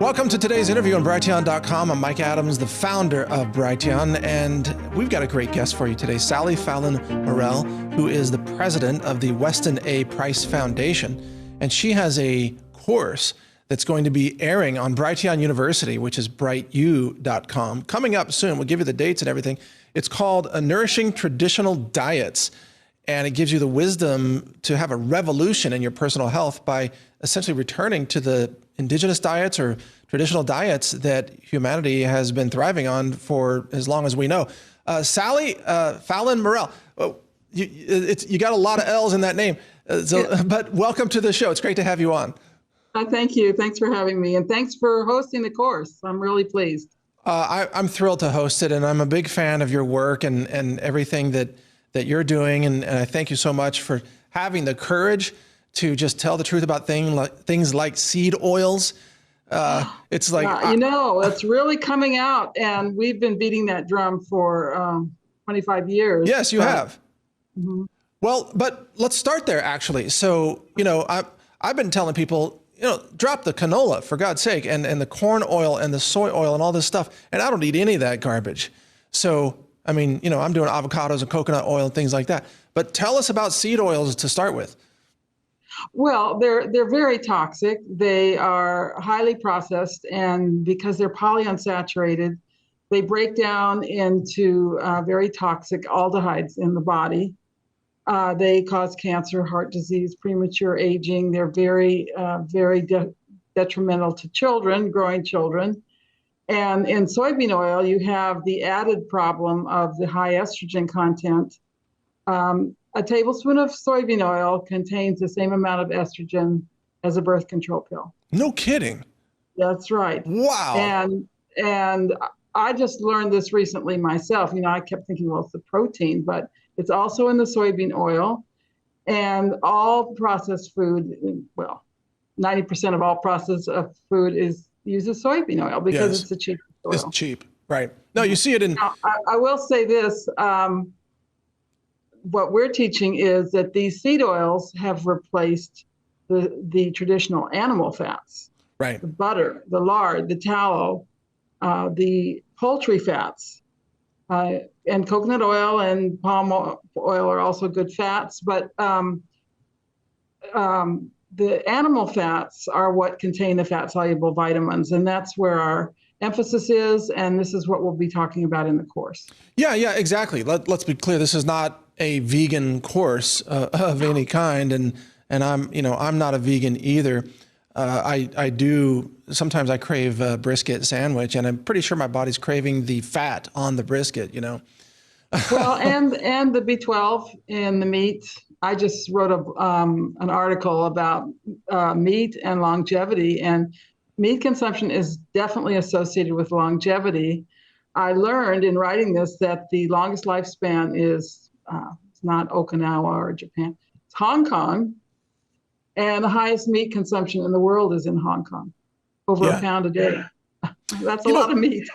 Welcome to today's interview on Brighteon.com. I'm Mike Adams, the founder of Brighteon, and we've got a great guest for you today, Sally Fallon Morell, who is the president of the Weston A. Price Foundation, and she has a course that's going to be airing on Brighteon University, which is brightew.com. Coming up soon, we'll give you the dates and everything. It's called Nourishing Traditional Diets, and it gives you the wisdom to have a revolution in your personal health by essentially returning to the indigenous diets or traditional diets that humanity has been thriving on for as long as we know. Sally Fallon Morell, you got a lot of L's in that name, but welcome to the show. It's great to have you on. Thank you. Thanks for having me. And thanks for hosting the course. I'm really pleased. I'm thrilled to host it, and I'm a big fan of your work and everything that you're doing. And I thank you so much for having the courage to just tell the truth about things like seed oils. It's like, it's really coming out, and we've been beating that drum for 25 years. Yes, you have. Mm-hmm. Well, but let's start there, actually. So, I've been telling people, drop the canola, for God's sake, and the corn oil and the soy oil and all this stuff. And I don't eat any of that garbage. So, I'm doing avocados and coconut oil and things like that. But tell us about seed oils to start with. Well, they're very toxic. They are highly processed, and because they're polyunsaturated, they break down into very toxic aldehydes in the body. They cause cancer, heart disease, premature aging. They're very, very detrimental to children, growing children. And in soybean oil, you have the added problem of the high estrogen content. A tablespoon of soybean oil contains the same amount of estrogen as a birth control pill. No kidding. That's right. Wow. And I just learned this recently myself. I kept thinking, well, it's the protein, but it's also in the soybean oil. And all processed food, 90% of all processed food uses soybean oil because it's the cheapest oil. It's cheap, right? No, you see it in... Now, I will say this. What we're teaching is that these seed oils have replaced the traditional animal fats, right? The butter, the lard, the tallow, the poultry fats, and coconut oil and palm oil are also good fats. But the animal fats are what contain the fat-soluble vitamins, and that's where our emphasis is, and this is what we'll be talking about in the course. Yeah, exactly. Let's be clear. This is not a vegan course of any kind, and I'm not a vegan either. Sometimes I crave a brisket sandwich, and I'm pretty sure my body's craving the fat on the brisket. Well, and the B12 in the meat. I just wrote an article about meat and longevity, and meat consumption is definitely associated with longevity. I learned in writing this that the longest lifespan is it's not Okinawa or Japan, it's Hong Kong. And the highest meat consumption in the world is in Hong Kong, over a pound a day. That's a lot of meat.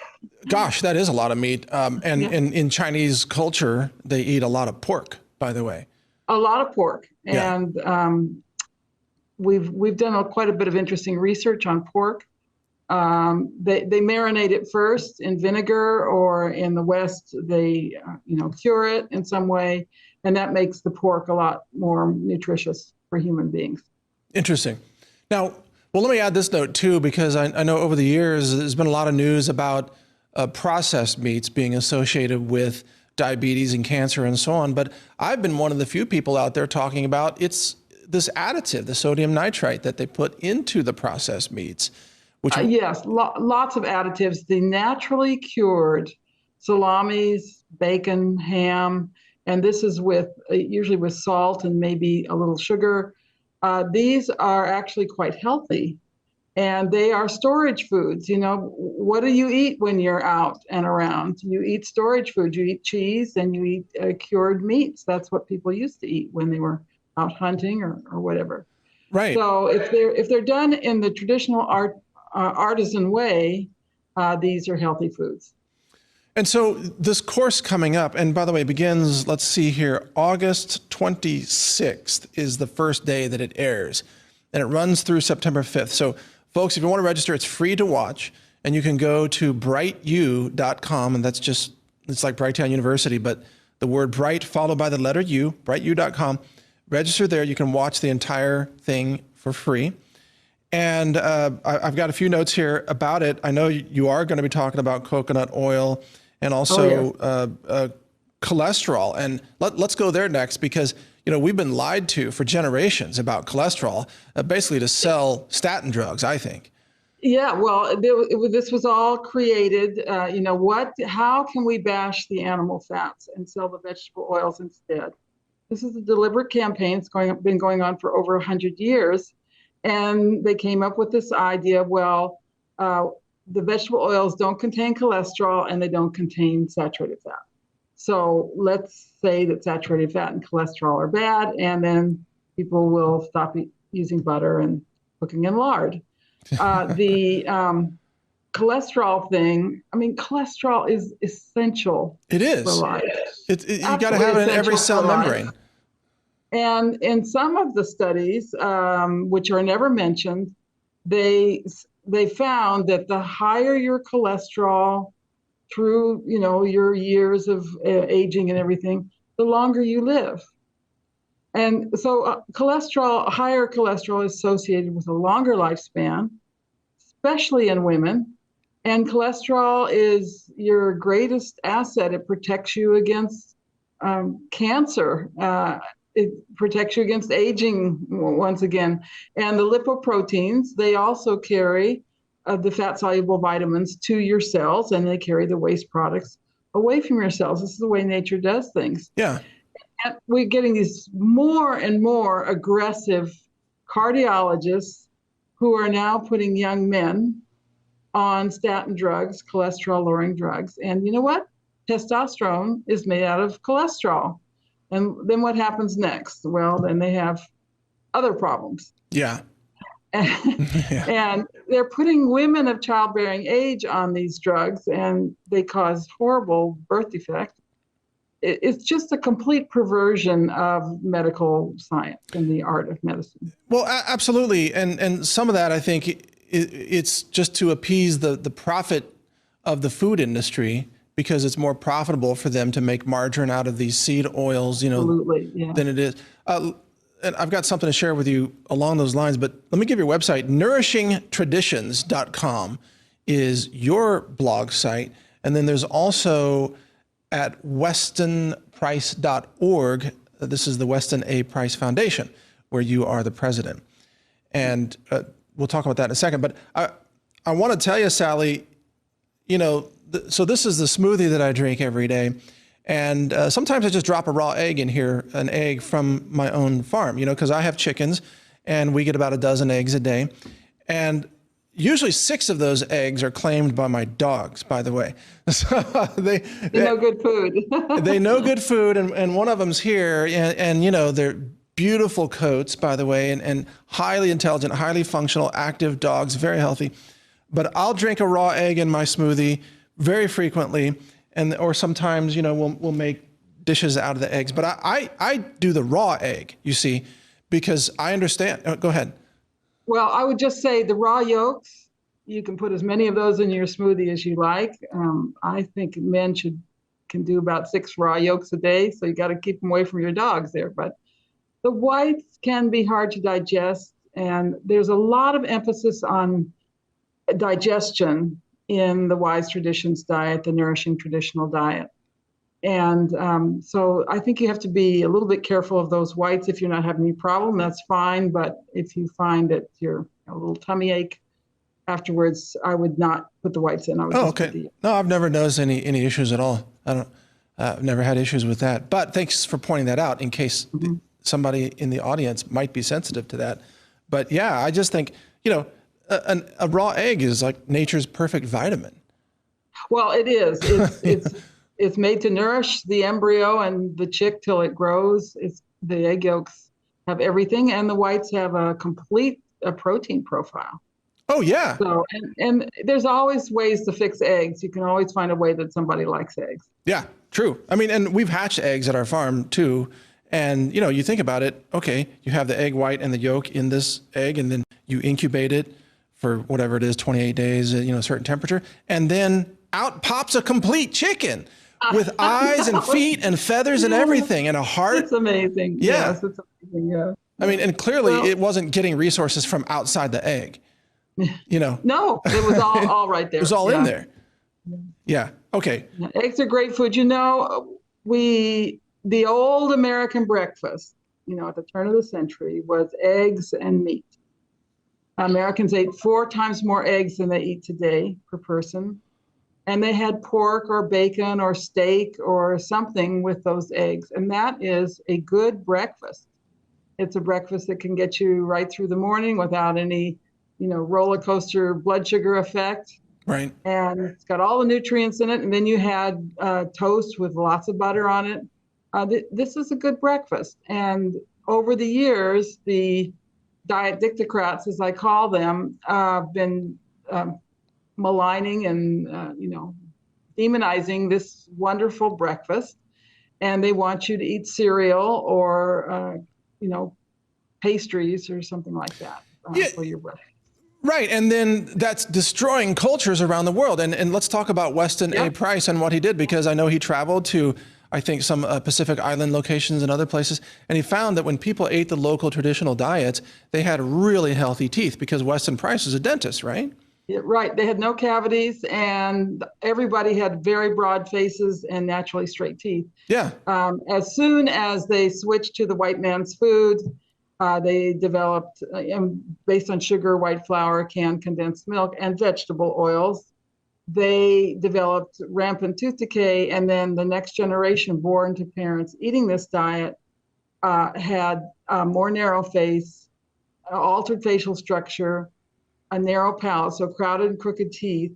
Gosh, that is a lot of meat. In Chinese culture, they eat a lot of pork, by the way. A lot of pork. And we've done quite a bit of interesting research on pork. They marinate it first in vinegar, or in the West, they cure it in some way. And that makes the pork a lot more nutritious for human beings. Interesting. Now, let me add this note too, because I know over the years, there's been a lot of news about processed meats being associated with diabetes and cancer and so on. But I've been one of the few people out there talking about it's this additive, the sodium nitrite that they put into the processed meats. Yes, lots of additives. The naturally cured salamis, bacon, ham, and this is usually with salt and maybe a little sugar. These are actually quite healthy, and they are storage foods. What do you eat when you're out and around? You eat storage food. You eat cheese and you eat cured meats. That's what people used to eat when they were out hunting or whatever. Right. So if they're done in the traditional artisan way, these are healthy foods. And so this course coming up, and by the way, begins, let's see here, August 26th is the first day that it airs, and it runs through September 5th. So folks, if you want to register, it's free to watch, and you can go to brightu.com, and it's like Brighteon University, but the word bright followed by the letter U, brightu.com. Register there. You can watch the entire thing for free. And I've got a few notes here about it. I know you are going to be talking about coconut oil and also cholesterol. And let's go there next, because we've been lied to for generations about cholesterol, basically to sell statin drugs, I think. Yeah, well, this was all created. How can we bash the animal fats and sell the vegetable oils instead? This is a deliberate campaign. It's been going on for over 100 years. And they came up with this idea, the vegetable oils don't contain cholesterol and they don't contain saturated fat. So let's say that saturated fat and cholesterol are bad, and then people will stop using butter and cooking in lard. The cholesterol thing, cholesterol is essential. It is. For life. You got to have it in every cell membrane. And in some of the studies, which are never mentioned, they found that the higher your cholesterol through your years of aging and everything, the longer you live. And so higher cholesterol is associated with a longer lifespan, especially in women. And cholesterol is your greatest asset. It protects you against cancer. It protects you against aging once again. And the lipoproteins, they also carry the fat-soluble vitamins to your cells, and they carry the waste products away from your cells. This is the way nature does things. Yeah. And we're getting these more and more aggressive cardiologists who are now putting young men on statin drugs, cholesterol-lowering drugs. And you know what? Testosterone is made out of cholesterol. And then what happens next? Well, then they have other problems. Yeah. And they're putting women of childbearing age on these drugs, and they cause horrible birth defects. It's just a complete perversion of medical science and the art of medicine. Well, absolutely. And some of that, I think, it's just to appease the profit of the food industry, because it's more profitable for them to make margarine out of these seed oils, Absolutely, yeah. than it is. And I've got something to share with you along those lines, but let me give you a website. nourishingtraditions.com is your blog site. And then there's also at westonprice.org. This is the Weston A. Price Foundation, where you are the president. And we'll talk about that in a second. But I want to tell you, Sally, so this is the smoothie that I drink every day. And sometimes I just drop a raw egg in here, an egg from my own farm, because I have chickens and we get about a dozen eggs a day. And usually 6 of those eggs are claimed by my dogs, by the way. So they know good food. They know good food. And one of them's here, and they're beautiful coats, by the way, and highly intelligent, highly functional, active dogs, very healthy. But I'll drink a raw egg in my smoothie very frequently, or sometimes, we'll make dishes out of the eggs. But I do the raw egg, you see, because I understand. Go ahead. Well, I would just say the raw yolks, you can put as many of those in your smoothie as you like. I think men can do about 6 raw yolks a day, so you got to keep them away from your dogs there. But the whites can be hard to digest, and there's a lot of emphasis on digestion in the Wise Traditions diet, the nourishing traditional diet. And so I think you have to be a little bit careful of those whites. If you're not having any problem, that's fine. But if you find that you're a little tummy ache afterwards, I would not put the whites in. I would okay. No, I've never noticed any issues at all. I've never had issues with that. But thanks for pointing that out in case somebody in the audience might be sensitive to that. But yeah, I just think, a raw egg is like nature's perfect vitamin. Well, it is. It's made to nourish the embryo and the chick till it grows. The egg yolks have everything, and the whites have a complete protein profile. Oh yeah. So and there's always ways to fix eggs. You can always find a way that somebody likes eggs. Yeah, true. I mean, and we've hatched eggs at our farm too. And you think about it. Okay, you have the egg white and the yolk in this egg, and then you incubate it for whatever it is, 28 days, a certain temperature. And then out pops a complete chicken with eyes and feet and feathers and everything and a heart. It's amazing. Yeah. Yes, it's amazing. Yeah. I mean, and clearly it wasn't getting resources from outside the egg, No, it was all right there. It was all in there. Yeah. Okay. Eggs are great food. The old American breakfast, at the turn of the century was eggs and meat. Americans ate 4 times more eggs than they eat today per person. And they had pork or bacon or steak or something with those eggs. And that is a good breakfast. It's a breakfast that can get you right through the morning without any, roller coaster blood sugar effect. Right. And it's got all the nutrients in it. And then you had toast with lots of butter on it. This is a good breakfast. And over the years, the diet dictocrats, as I call them, have been maligning and, demonizing this wonderful breakfast. And they want you to eat cereal or, pastries or something like that for your breakfast. Right. And then that's destroying cultures around the world. And let's talk about Weston A. Price and what he did, because I know he traveled to, I think, some Pacific Island locations and other places. And he found that when people ate the local traditional diets, they had really healthy teeth, because Weston Price is a dentist, right? Yeah, right. They had no cavities and everybody had very broad faces and naturally straight teeth. Yeah. As soon as they switched to the white man's food, they developed, based on sugar, white flour, canned condensed milk, and vegetable oils, they developed rampant tooth decay. And then the next generation born to parents eating this diet had a more narrow face, altered facial structure, a narrow palate, so crowded and crooked teeth.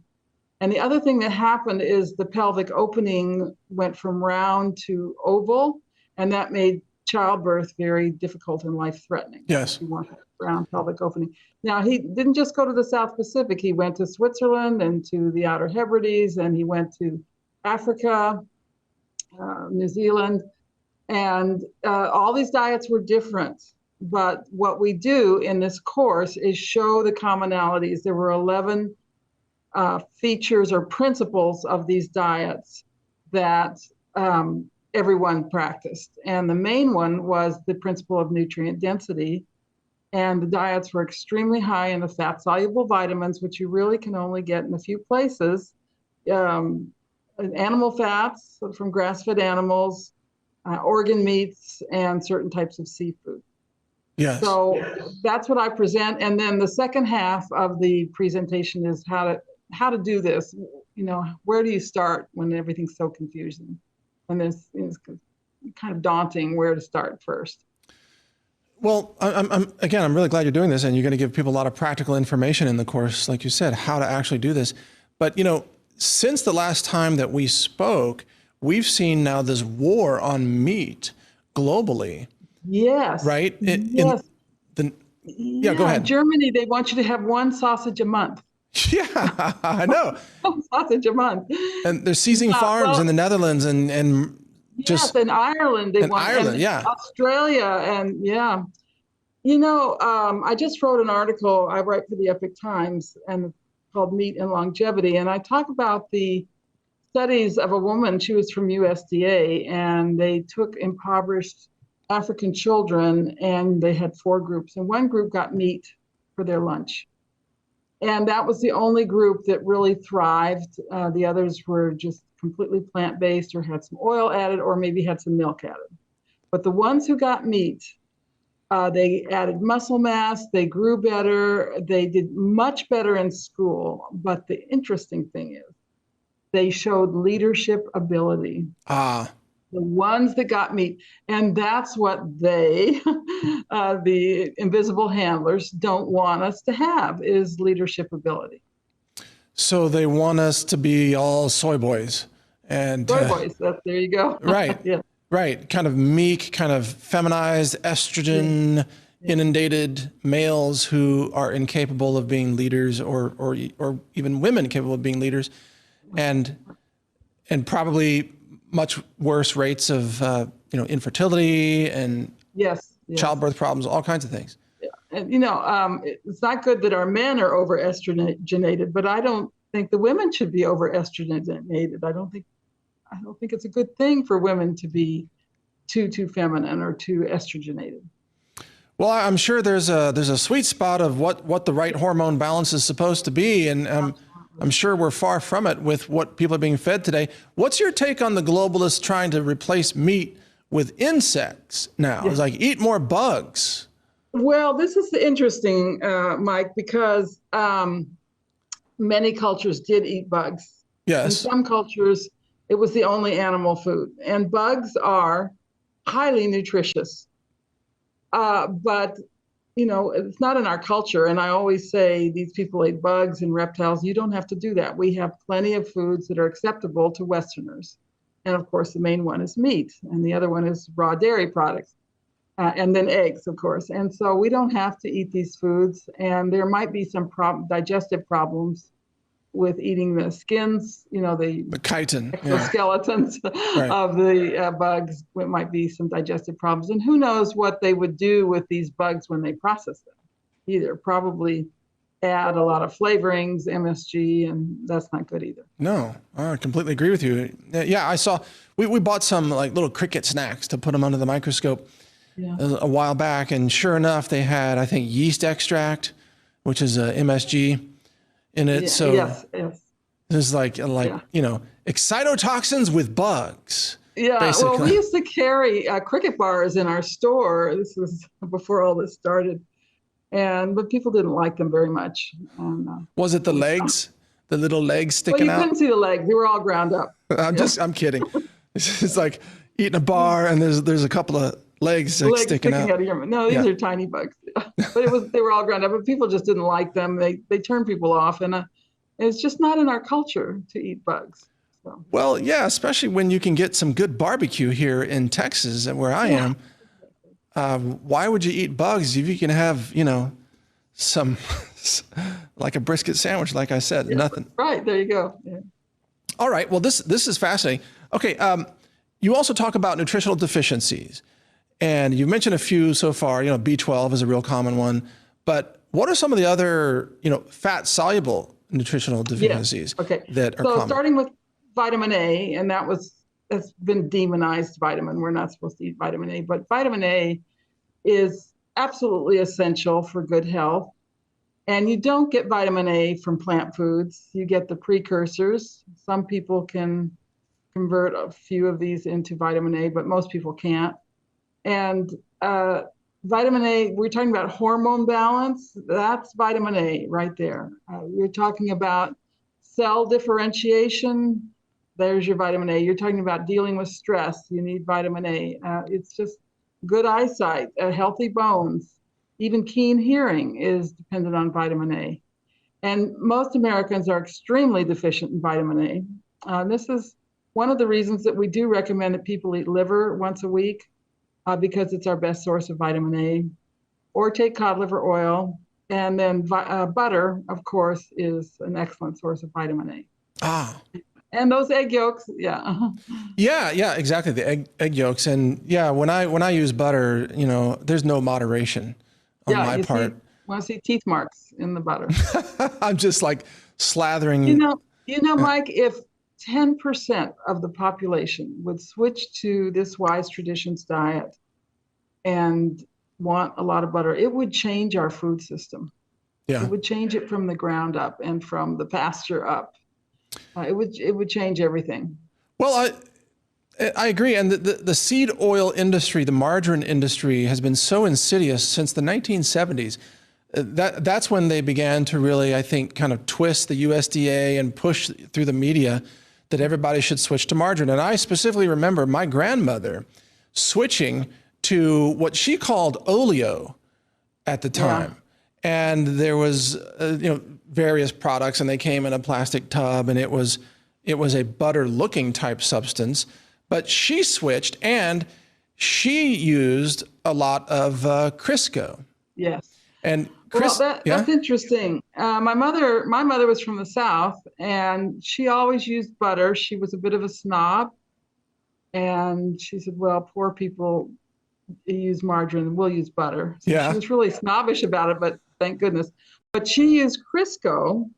And the other thing that happened is the pelvic opening went from round to oval, and that made childbirth very difficult and life-threatening. Yes. You want a round pelvic opening. Now, he didn't just go to the South Pacific. He went to Switzerland and to the Outer Hebrides, and he went to Africa, New Zealand, and all these diets were different. But what we do in this course is show the commonalities. There were 11 features or principles of these diets that everyone practiced. And the main one was the principle of nutrient density. And the diets were extremely high in the fat-soluble vitamins, which you really can only get in a few places. Animal fats from grass-fed animals, organ meats, and certain types of seafood. Yes. So that's what I present. And then the second half of the presentation is how to do this. Where do you start when everything's so confusing? And it's kind of daunting where to start first. Well, I'm really glad you're doing this, and you're going to give people a lot of practical information in the course, like you said, how to actually do this. But, since the last time that we spoke, we've seen now this war on meat globally. Yes. Right? Yes. Go ahead. Germany, they want you to have 1 sausage a month. Yeah, I know. 1 sausage a month. And they're seizing farms in the Netherlands and yes, in Ireland. Australia, and yeah. I just wrote an article. I write for the Epic Times, and it's called Meat and Longevity. And I talk about the studies of a woman. She was from USDA, and they took impoverished African children, and they had 4 groups, and one group got meat for their lunch. And that was the only group that really thrived. The others were just completely plant-based or had some oil added or maybe had some milk added. But the ones who got meat, they added muscle mass, they grew better, they did much better in school. But the interesting thing is they showed leadership ability. The ones that got meat. And that's what they, the invisible handlers, don't want us to have, is leadership ability. So they want us to be all soy boys. And soy boys, there you go. Right. Yeah. Right. Kind of meek, kind of feminized, estrogen inundated males who are incapable of being leaders, or even women capable of being leaders, and probably much worse rates of infertility and childbirth problems, all kinds of things. Yeah. And it's not good that our men are over estrogenated, but I don't think the women should be over estrogenated. I don't think it's a good thing for women to be too feminine or too estrogenated. Well, I'm sure there's a sweet spot of what the right hormone balance is supposed to be, and I'm sure we're far from it with what people are being fed today. What's your take on the globalists trying to replace meat with insects now? It's like eat more bugs. Well, this is interesting, Mike, because many cultures did eat bugs. Yes. In some cultures, it was the only animal food. And bugs are highly nutritious. But, it's not in our culture. And I always say these people ate bugs and reptiles. You don't have to do that. We have plenty of foods that are acceptable to Westerners. And of course, the main one is meat, and the other one is raw dairy products. And then eggs, of course. And so we don't have to eat these foods. And there might be some digestive problems with eating the skins, the chitin, exoskeletons of the bugs. It might be some digestive problems. And who knows what they would do with these bugs when they process them either. Probably add a lot of flavorings, MSG, and that's not good either. No, I completely agree with you. Yeah, I saw, we bought some like little cricket snacks to put them under the microscope a while back. And sure enough, they had, I think, yeast extract, which is MSG in it. So yes. There's like excitotoxins with bugs. Yeah, basically. Well, we used to carry cricket bars in our store. This was before all this started. But people didn't like them very much. Was it the legs? The little legs sticking out? Well, you couldn't see the legs. They were all ground up. I'm kidding. It's like eating a bar and there's a couple of legs sticking out of your. No, these are tiny bugs. But they were all ground up. But people just didn't like them. They turned people off, and it's just not in our culture to eat bugs. So. Well, yeah, especially when you can get some good barbecue here in Texas, where I am. Why would you eat bugs if you can have, some like a brisket sandwich, like I said, nothing. Right, there you go. Yeah. All right, well, this is fascinating. Okay, you also talk about nutritional deficiencies, and you've mentioned a few so far. B12 is a real common one, but what are some of the other, fat-soluble nutritional deficiencies that are common? So starting with vitamin A, and that's been demonized vitamin. We're not supposed to eat vitamin A, but vitamin A is absolutely essential for good health. And you don't get vitamin A from plant foods. You get the precursors. Some people can convert a few of these into vitamin A, but most people can't. And vitamin A, we're talking about hormone balance. That's vitamin A right there. We're talking about cell differentiation. There's your vitamin A. You're talking about dealing with stress. You need vitamin A. It's just good eyesight, healthy bones, even keen hearing is dependent on vitamin A. And most Americans are extremely deficient in vitamin A. This is one of the reasons that we do recommend that people eat liver once a week because it's our best source of vitamin A. Or take cod liver oil. And then butter, of course, is an excellent source of vitamin A. Ah. And those egg yolks, yeah. Yeah, exactly. The egg yolks. And yeah, when I use butter, there's no moderation on my part. Want to see teeth marks in the butter. I'm just like slathering. Mike, if 10% of the population would switch to this Wise Traditions diet and want a lot of butter, it would change our food system. Yeah. It would change it from the ground up and from the pasture up. It would change everything. Well, I agree. And the seed oil industry, the margarine industry, has been so insidious since the 1970s. That's when they began to really, I think, kind of twist the USDA and push through the media that everybody should switch to margarine. And I specifically remember my grandmother switching to what she called oleo at the time. Yeah. And there was, various products, and they came in a plastic tub, and it was a butter-looking type substance. But she switched, and she used a lot of Crisco. Yes. And that's interesting. My mother was from the South, and she always used butter. She was a bit of a snob, and she said, "Well, poor people use margarine. We'll use butter. So Yeah. she was really snobbish about it, but thank goodness. But she used Crisco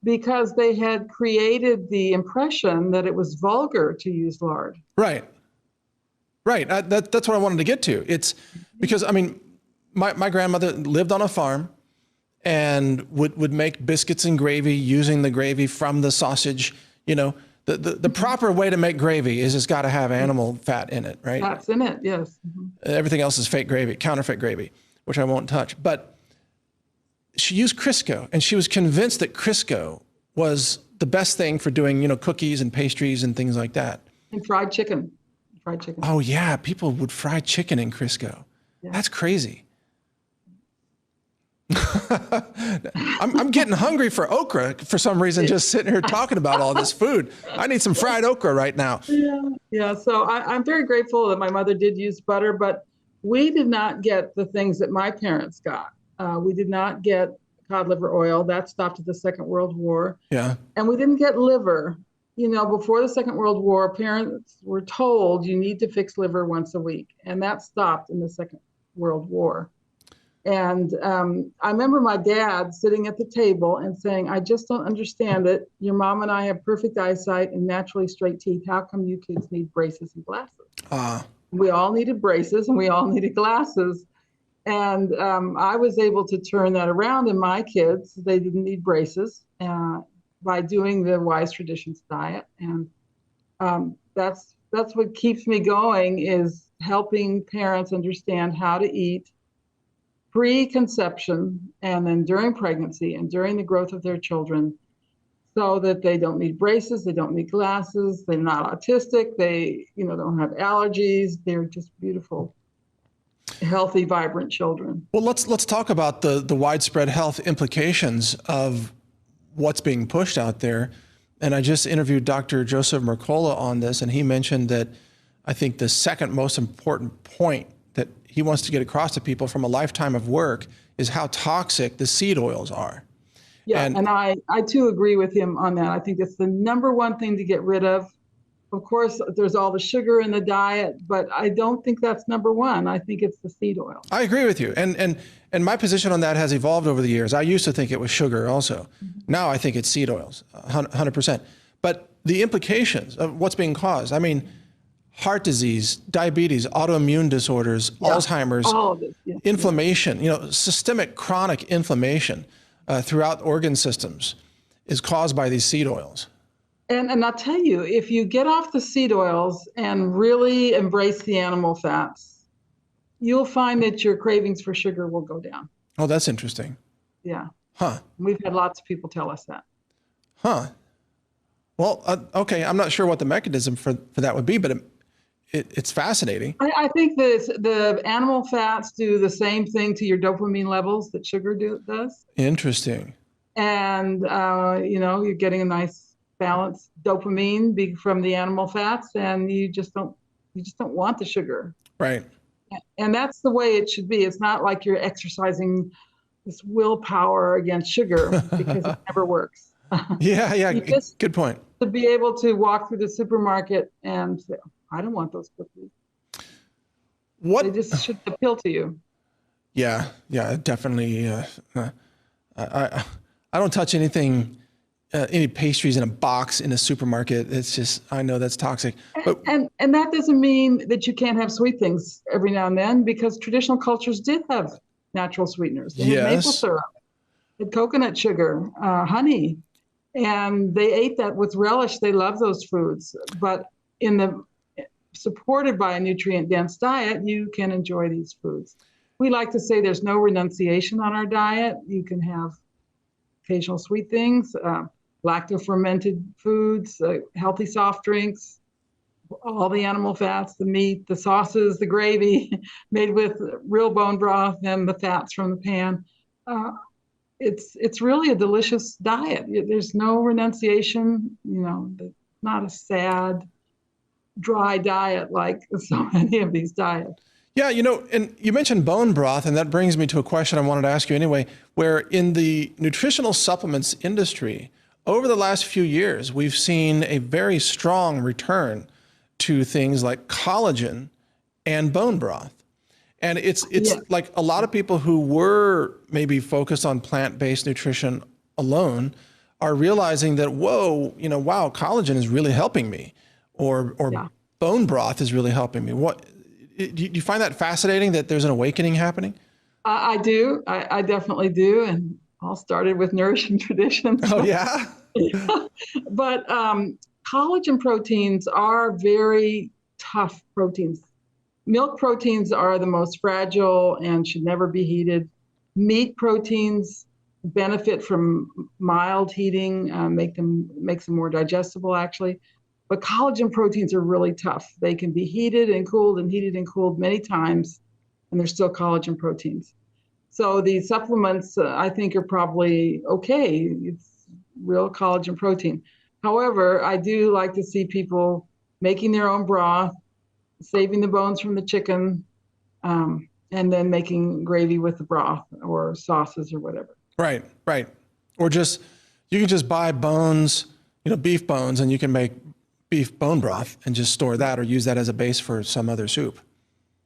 because they had created the impression that it was vulgar to use lard. Right. Right. That's what I wanted to get to. It's because, I mean, my grandmother lived on a farm and would make biscuits and gravy using the gravy from the sausage. You know, the proper way to make gravy is it's got to have animal fat in it, right? That's in it, yes. Everything else is fake gravy, counterfeit gravy, which I won't touch. But she used Crisco, and she was convinced that Crisco was the best thing for doing, you know, cookies and pastries and things like that. And fried chicken. Fried chicken. Oh yeah, people would fry chicken in Crisco. Yeah. That's crazy. I'm getting hungry for okra for some reason, just sitting here talking about all this food. I need some fried okra right now. Yeah. So I'm very grateful that my mother did use butter, but we did not get the things that my parents got. We did not get cod liver oil. That stopped at the Second World War. Yeah. And we didn't get liver. You know, before the Second World War, parents were told you need to fix liver once a week. And that stopped in the Second World War. And I remember my dad sitting at the table and saying, I just don't understand it. Your mom and I have perfect eyesight and naturally straight teeth. How come you kids need braces and glasses? We all needed braces and we all needed glasses. And I was able to turn that around in my kids. They didn't need braces by doing the Wise Traditions diet. And that's what keeps me going, is helping parents understand how to eat pre-conception and then during pregnancy and during the growth of their children, so that they don't need braces, they don't need glasses, they're not autistic, they don't have allergies, they're just beautiful, healthy, vibrant children. Well, let's talk about the widespread health implications of what's being pushed out there. And I just interviewed Dr. Joseph Mercola on this, and he mentioned that I think the second most important point that he wants to get across to people from a lifetime of work is how toxic the seed oils are. Yeah, and I too agree with him on that. I think that's the number one thing to get rid of. Of course, there's all the sugar in the diet, but I don't think that's number one. I think it's the seed oil. I agree with you. And my position on that has evolved over the years. I used to think it was sugar also. Now I think it's seed oils, 100%. But the implications of what's being caused, I mean, heart disease, diabetes, autoimmune disorders, Alzheimer's, all of it, inflammation, systemic chronic inflammation throughout organ systems is caused by these seed oils. And I'll tell you, if you get off the seed oils and really embrace the animal fats, you'll find that your cravings for sugar will go down. Oh, that's interesting. Yeah. Huh. We've had lots of people tell us that. Huh. Well, okay, I'm not sure what the mechanism for that would be, but it's fascinating. I think the animal fats do the same thing to your dopamine levels that sugar does. Interesting. And, you're getting a nice balanced dopamine from the animal fats, and you just don't want the sugar. Right. And that's the way it should be. It's not like you're exercising this willpower against sugar, because it never works. Yeah. Good point. To be able to walk through the supermarket and say, I don't want those cookies. They just should appeal to you. Yeah, definitely. I don't touch anything, any pastries in a box in a supermarket. It's just, I know that's toxic. But and that doesn't mean that you can't have sweet things every now and then, because traditional cultures did have natural sweeteners. They had maple syrup, they had coconut sugar, honey, and they ate that with relish. They love those foods. But supported by a nutrient-dense diet, you can enjoy these foods. We like to say there's no renunciation on our diet. You can have occasional sweet things, lacto-fermented foods, healthy soft drinks, all the animal fats, the meat, the sauces, the gravy made with real bone broth, and the fats from the pan. It's really a delicious diet. There's no renunciation, not a sad, dry diet like so many of these diets. Yeah, and you mentioned bone broth, and that brings me to a question I wanted to ask you anyway, where in the nutritional supplements industry, over the last few years, we've seen a very strong return to things like collagen and bone broth. And it's Yeah. like a lot of people who were maybe focused on plant-based nutrition alone are realizing that, whoa, wow, collagen is really helping me, or Yeah. bone broth is really helping me. What do you find that fascinating, that there's an awakening happening? I do. I definitely do. And all started with nourishing traditions. Oh yeah. But collagen proteins are very tough proteins. Milk proteins are the most fragile and should never be heated. Meat proteins benefit from mild heating, makes them more digestible actually. But collagen proteins are really tough. They can be heated and cooled many times, and they're still collagen proteins. So these supplements, I think, are probably okay. It's real collagen protein. However, I do like to see people making their own broth, saving the bones from the chicken, and then making gravy with the broth or sauces or whatever. Right, right. Or just, you can just buy bones, beef bones, and you can make beef bone broth and just store that or use that as a base for some other soup.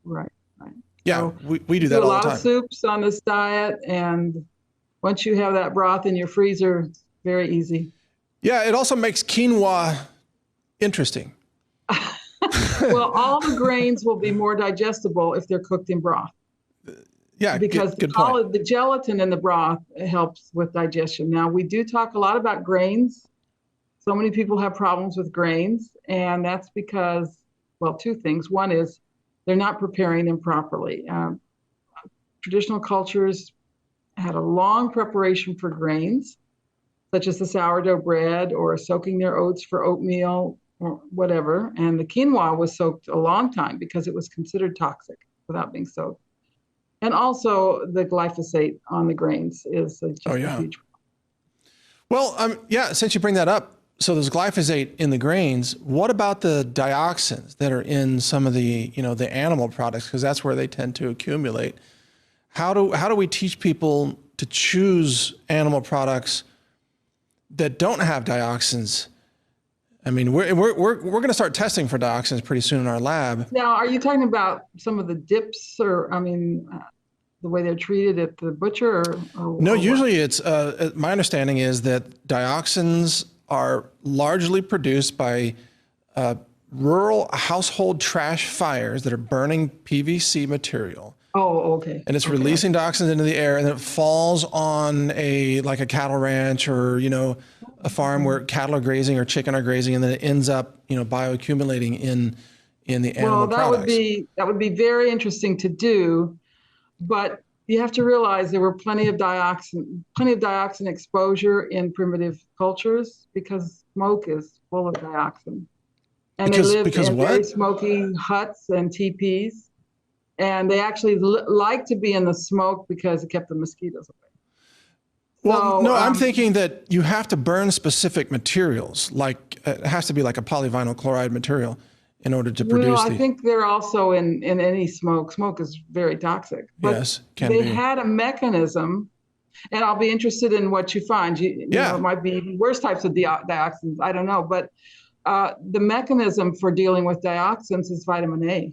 Right, right. Yeah, So we do that all the a time. lot of soups on this diet, and once you have that broth in your freezer, it's very easy. Yeah, it also makes quinoa interesting. Well, all the grains will be more digestible if they're cooked in broth. Yeah, Because good point. the gelatin in the broth helps with digestion. Now, we do talk a lot about grains. So many people have problems with grains, and that's because, well, two things. One is they're not preparing them properly. Traditional cultures had a long preparation for grains, such as the sourdough bread or soaking their oats for oatmeal or whatever. And the quinoa was soaked a long time because it was considered toxic without being soaked. And also the glyphosate on the grains is just a huge problem. Well, yeah, since you bring that up, so there's glyphosate in the grains. What about the dioxins that are in some of the, the animal products? Because that's where they tend to accumulate. How do we teach people to choose animal products that don't have dioxins? I mean, we're going to start testing for dioxins pretty soon in our lab. Now, are you talking about some of the dips, or the way they're treated at the butcher? No, usually it's my understanding is that dioxins are largely produced by rural household trash fires that are burning PVC material. Oh, okay. And it's releasing dioxins into the air, and then it falls on like a cattle ranch or, a farm where cattle are grazing or chicken are grazing, and then it ends up, bioaccumulating in the animal products. That would be very interesting to do, but you have to realize there were plenty of dioxin exposure in primitive cultures because smoke is full of dioxin. And they lived in very smoky huts and teepees. And they actually like to be in the smoke because it kept the mosquitoes away. Well, no, I'm thinking that you have to burn specific materials, like it has to be like a polyvinyl chloride material in order to produce. Well, I think they're also in any smoke. Smoke is very toxic. But yes, can be. They had a mechanism, and I'll be interested in what you find. You know, it might be worse types of dioxins. I don't know, but the mechanism for dealing with dioxins is vitamin A.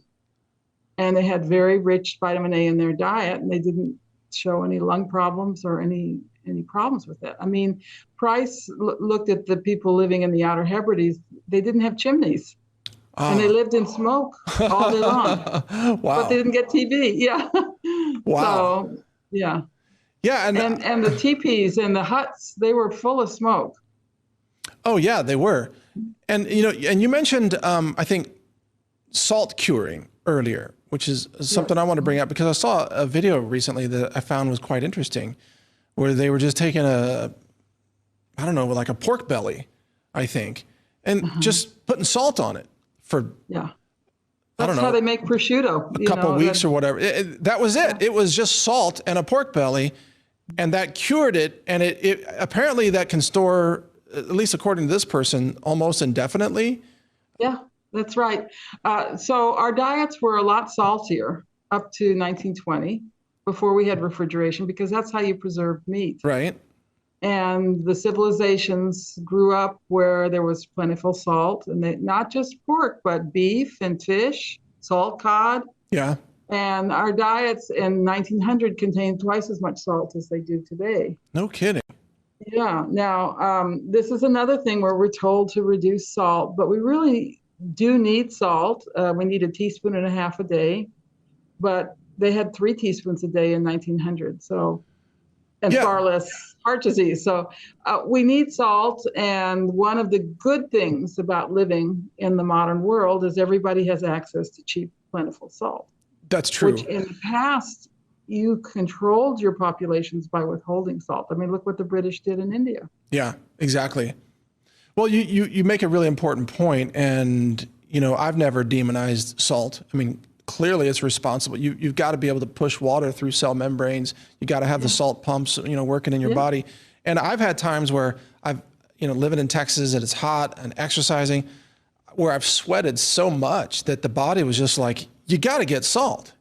And they had very rich vitamin A in their diet, and they didn't show any lung problems or any problems with it. I mean, Price looked at the people living in the Outer Hebrides. They didn't have chimneys, and they lived in smoke all day long. Wow! But they didn't get TB. Yeah. Wow. So, yeah. Yeah, and the teepees and the huts, they were full of smoke. Oh yeah, they were. And and you mentioned I think salt curing earlier, which is something I want to bring up because I saw a video recently that I found was quite interesting, where they were just taking like a pork belly, I think, and just putting salt on it for That's how they make prosciutto. A couple weeks or whatever. That was it. It was just salt and a pork belly, and that cured it. And it apparently that can store, at least according to this person, almost indefinitely. Yeah. That's right. So our diets were a lot saltier up to 1920 before we had refrigeration, because that's how you preserved meat. Right. And the civilizations grew up where there was plentiful salt, and not just pork, but beef and fish, salt cod. Yeah. And our diets in 1900 contained twice as much salt as they do today. No kidding. Yeah. Now, this is another thing where we're told to reduce salt, but we really do need salt. We need a teaspoon and a half a day, but they had 3 teaspoons a day in 1900. So, and Yeah. far less heart disease. So we need salt. And one of the good things about living in the modern world is everybody has access to cheap, plentiful salt. That's true. Which in the past, you controlled your populations by withholding salt. I mean, look what the British did in India. Yeah, exactly. Well, you make a really important point, and I've never demonized salt. I mean, clearly it's responsible. You've got to be able to push water through cell membranes. You got to have the salt pumps, working in your body. And I've had times where I've, living in Texas and it's hot and exercising, where I've sweated so much that the body was just like, you got to get salt.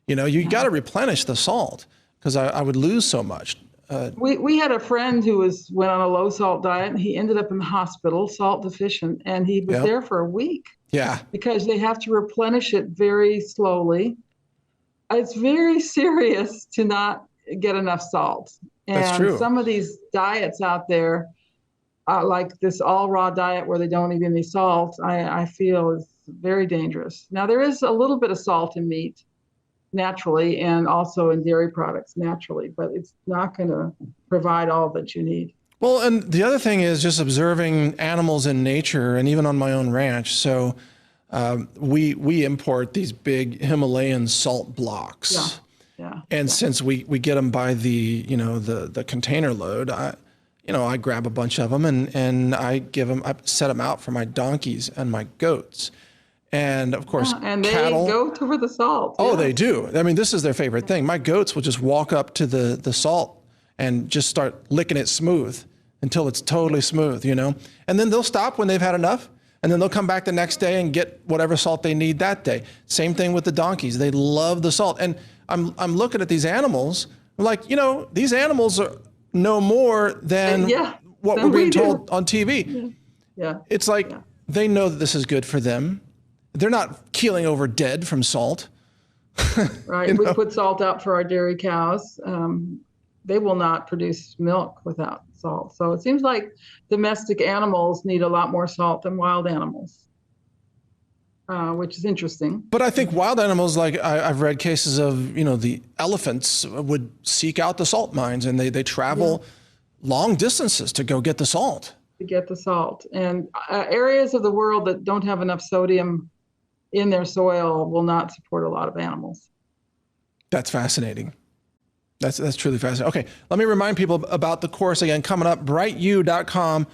You got to replenish the salt, because I would lose so much. We had a friend who went on a low salt diet, and he ended up in the hospital, salt deficient, and he was there for a week. Yeah. Because they have to replenish it very slowly. It's very serious to not get enough salt. And That's true. Some of these diets out there, like this all raw diet where they don't eat any salt, I feel is very dangerous. Now, there is a little bit of salt in meat naturally, and also in dairy products naturally, but it's not going to provide all that you need. Well, and the other thing is just observing animals in nature, and even on my own ranch. So we import these big Himalayan salt blocks. Yeah. And since we get them by the container load, I grab a bunch of them and I set them out for my donkeys and my goats. And of course, and they cattle go for the salt. Oh, they do. I mean, this is their favorite thing. My goats will just walk up to the salt and just start licking it smooth until it's totally smooth, And then they'll stop when they've had enough, and then they'll come back the next day and get whatever salt they need that day. Same thing with the donkeys. They love the salt. And I'm looking at these animals, I'm like, these animals know more than what we're being told on TV. Yeah. It's like they know that this is good for them. They're not keeling over dead from salt. Right. We put salt out for our dairy cows. They will not produce milk without salt. So it seems like domestic animals need a lot more salt than wild animals, which is interesting. But I think wild animals, like I've read cases of, the elephants would seek out the salt mines, and they travel long distances to go get the salt. To get the salt. And areas of the world that don't have enough sodium in their soil will not support a lot of animals. That's fascinating. That's truly fascinating. Okay, let me remind people about the course again. Coming up, brightu.com.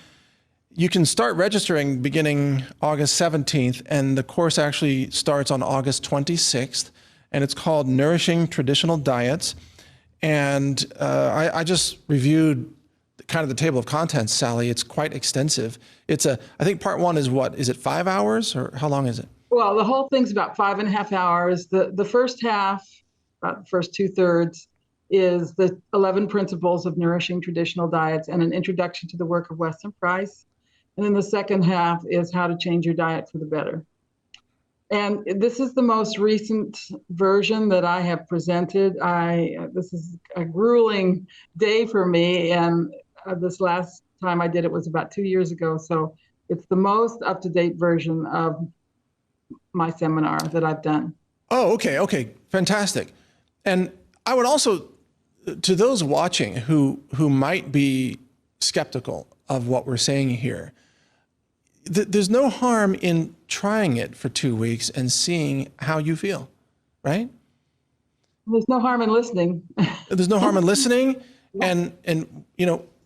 You can start registering beginning August 17th, and the course actually starts on August 26th, and it's called Nourishing Traditional Diets. And I just reviewed kind of the table of contents, Sally. It's quite extensive. I think part one is what? Is it 5 hours, or how long is it? Well, the whole thing's about 5.5 hours. The first half, about the first 2/3, is the 11 principles of nourishing traditional diets and an introduction to the work of Weston Price. And then the second half is how to change your diet for the better. And this is the most recent version that I have presented. This is a grueling day for me, and this last time I did it was about 2 years ago. So it's the most up-to-date version of my seminar that I've done. Oh, okay. Fantastic. And I would also, to those watching who might be skeptical of what we're saying here, there's no harm in trying it for 2 weeks and seeing how you feel, right? There's no harm in listening. There's no harm in listening, and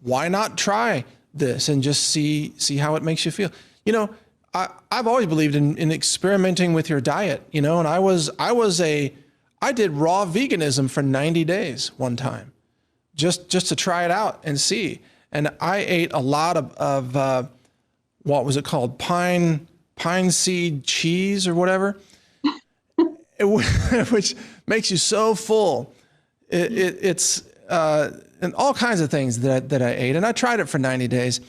why not try this and just see how it makes you feel? I've always believed in experimenting with your diet, and I did raw veganism for 90 days one time, just to try it out and see. And I ate a lot of what was it called? Pine seed cheese or whatever, which makes you so full. It's and all kinds of things that I ate, and I tried it for 90 days,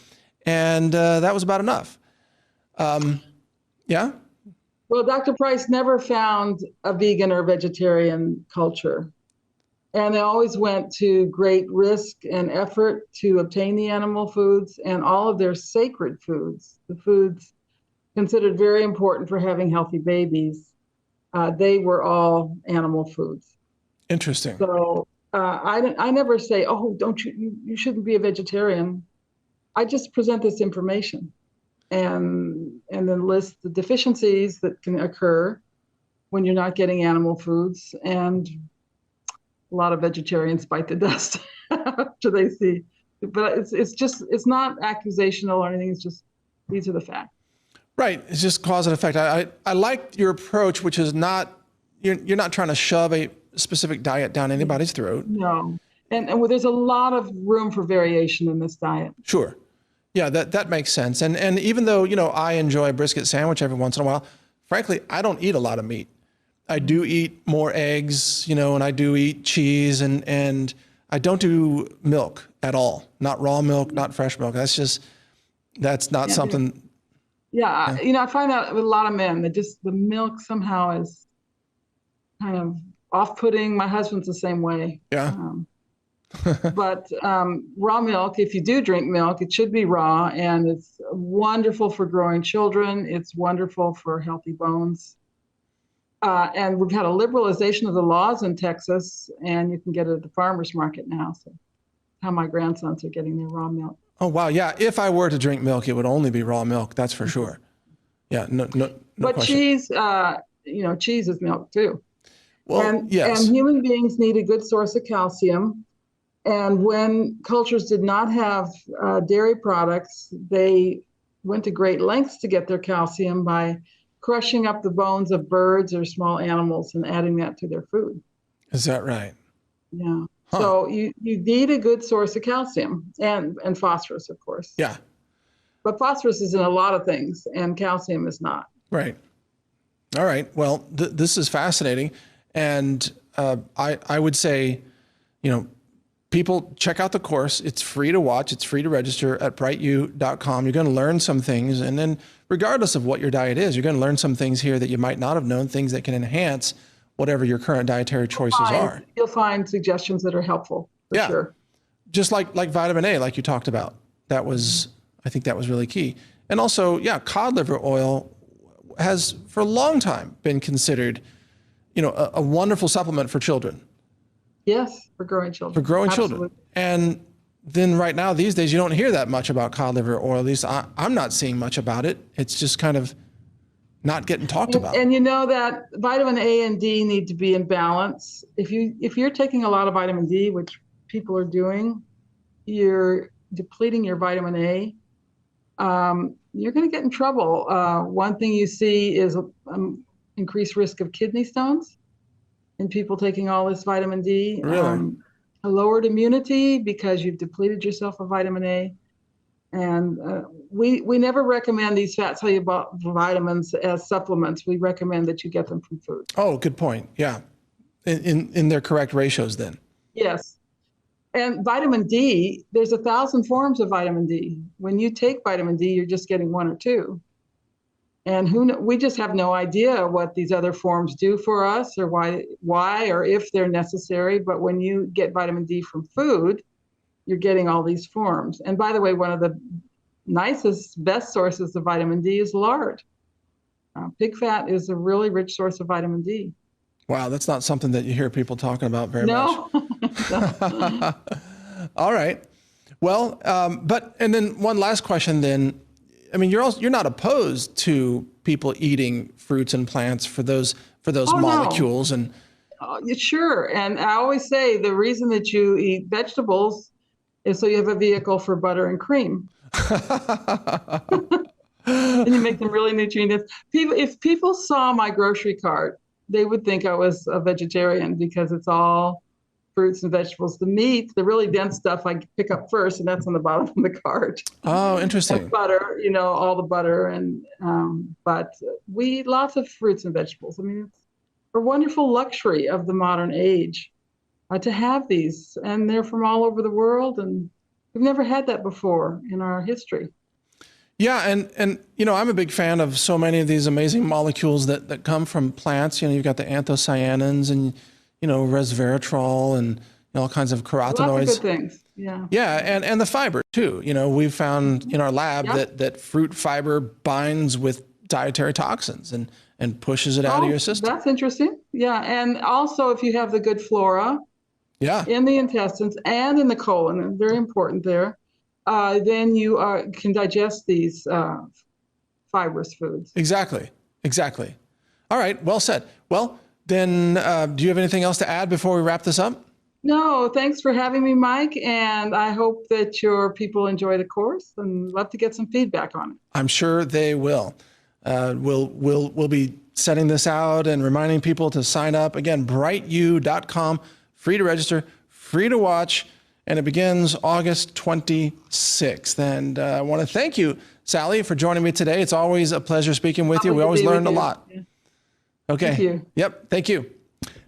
and that was about enough. Yeah. Well, Dr. Price never found a vegan or vegetarian culture. And they always went to great risk and effort to obtain the animal foods and all of their sacred foods, the foods considered very important for having healthy babies. They were all animal foods. Interesting. So I never say, oh, don't you shouldn't be a vegetarian. I just present this information and then list the deficiencies that can occur when you're not getting animal foods. And a lot of vegetarians bite the dust after they see. But it's not accusational or anything. It's just these are the facts. Right. It's just cause and effect. I like your approach, which is not, you're not trying to shove a specific diet down anybody's throat. No. And there's a lot of room for variation in this diet. Sure. Yeah, that makes sense. And even though, I enjoy a brisket sandwich every once in a while, frankly, I don't eat a lot of meat. I do eat more eggs, and I do eat cheese and I don't do milk at all. Not raw milk, not fresh milk. That's not something. Yeah. I find that with a lot of men that just the milk somehow is kind of off-putting. My husband's the same way. Yeah. But raw milk, if you do drink milk, it should be raw, and it's wonderful for growing children. It's wonderful for healthy bones. And we've had a liberalization of the laws in Texas, and you can get it at the farmer's market now. So how my grandsons are getting their raw milk. Oh, wow. Yeah. If I were to drink milk, it would only be raw milk. That's for sure. Yeah. No but question. Cheese, cheese is milk too. Well, yes. And human beings need a good source of calcium. And when cultures did not have dairy products, they went to great lengths to get their calcium by crushing up the bones of birds or small animals and adding that to their food. Is that right? Yeah. Huh. So you need a good source of calcium and phosphorus, of course. Yeah. But phosphorus is in a lot of things, and calcium is not. Right. All right. Well, this is fascinating. And I would say, people check out the course. It's free to watch. It's free to register at brightu.com. You're going to learn some things. And then regardless of what your diet is, you're going to learn some things here that you might not have known, things that can enhance whatever your current dietary choices are. You'll find suggestions that are helpful, for sure. Just like vitamin A, like you talked about. I think that was really key. And also, cod liver oil has for a long time been considered, a wonderful supplement for children. Yes, for growing children. For growing children. And then right now, these days, you don't hear that much about cod liver oil. At least I'm not seeing much about it. It's just kind of not getting talked about. And you know that vitamin A and D need to be in balance. If you're taking a lot of vitamin D, which people are doing, you're depleting your vitamin A. You're going to get in trouble. One thing you see is increased risk of kidney stones in people taking all this vitamin D. Really? A lowered immunity because you've depleted yourself of vitamin A. And we never recommend these fat soluble vitamins as supplements. We recommend that you get them from food. Oh, good point. Yeah. In their correct ratios then. Yes. And vitamin D, there's 1,000 forms of vitamin D. When you take vitamin D, you're just getting one or two. And we just have no idea what these other forms do for us or why or if they're necessary. But when you get vitamin D from food, you're getting all these forms. And by the way, one of the nicest, best sources of vitamin D is lard. Pig fat is a really rich source of vitamin D. Wow, that's not something that you hear people talking about very much. No. All right. Well, and then one last question then. I mean, you're not opposed to people eating fruits and plants for those molecules no. And sure. And I always say the reason that you eat vegetables is so you have a vehicle for butter and cream. And you make them really nutrient-dense. If people saw my grocery cart, they would think I was a vegetarian because it's all fruits and vegetables. The meat, the really dense stuff, I pick up first, and that's on the bottom of the cart. Oh, interesting. And butter, all the butter, but we eat lots of fruits and vegetables. I mean, it's a wonderful luxury of the modern age to have these, and they're from all over the world, and we've never had that before in our history. Yeah, and I'm a big fan of so many of these amazing molecules that come from plants. You've got the anthocyanins and resveratrol and all kinds of Lots of carotenoids. good things. Yeah. Yeah, and the fiber too. We've found in our lab Yep. that fruit fiber binds with dietary toxins and pushes it out of your system. That's interesting. Yeah, and also if you have the good flora Yeah, in the intestines and in the colon, and very important there, then you can digest these fibrous foods. exactly. All right, well said. Well, then do you have anything else to add before we wrap this up? No, thanks for having me, Mike, and I hope that your people enjoy the course and love to get some feedback on it. I'm sure they will. We'll be sending this out and reminding people to sign up. Again, brightu.com, free to register, free to watch, and it begins August 26th. And I want to thank you, Sally, for joining me today. It's always a pleasure speaking with you. We always learn a lot. Yeah. Okay. Thank you. Yep. Thank you.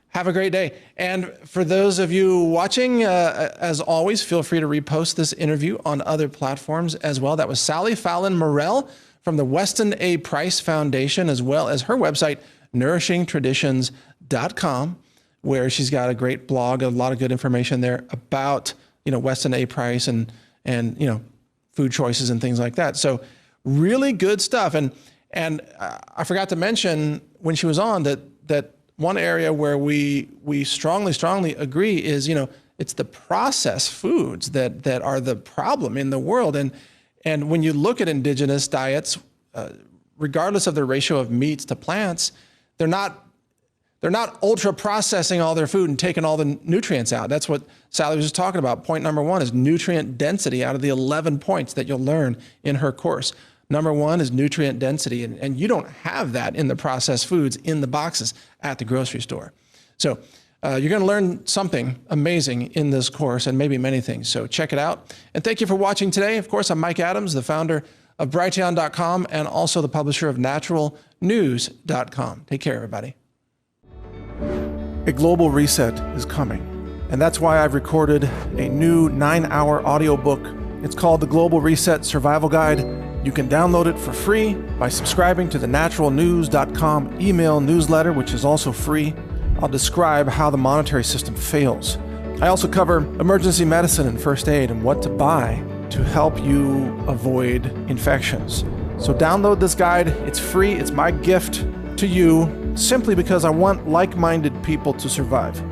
Have a great day. And for those of you watching, as always, feel free to repost this interview on other platforms as well. That was Sally Fallon Morell from the Weston A. Price Foundation, as well as her website, nourishingtraditions.com, where she's got a great blog, a lot of good information there about, Weston A. Price and food choices and things like that. So really good stuff. And I forgot to mention when she was on that one area where we strongly agree is, it's the processed foods that are the problem in the world. And when you look at indigenous diets, regardless of their ratio of meats to plants, they're not ultra processing all their food and taking all the nutrients out. That's what Sally was just talking about. Point number 1 is nutrient density out of the 11 points that you'll learn in her course. Number 1 is nutrient density, and you don't have that in the processed foods in the boxes at the grocery store. So you're going to learn something amazing in this course and maybe many things. So check it out. And thank you for watching today. Of course, I'm Mike Adams, the founder of Brighteon.com and also the publisher of naturalnews.com. Take care, everybody. A global reset is coming, and that's why I've recorded a new 9-hour audiobook. It's called The Global Reset Survival Guide. You can download it for free by subscribing to the naturalnews.com email newsletter, which is also free. I'll describe how the monetary system fails. I also cover emergency medicine and first aid and what to buy to help you avoid infections. So download this guide. It's free. It's my gift to you simply because I want like-minded people to survive.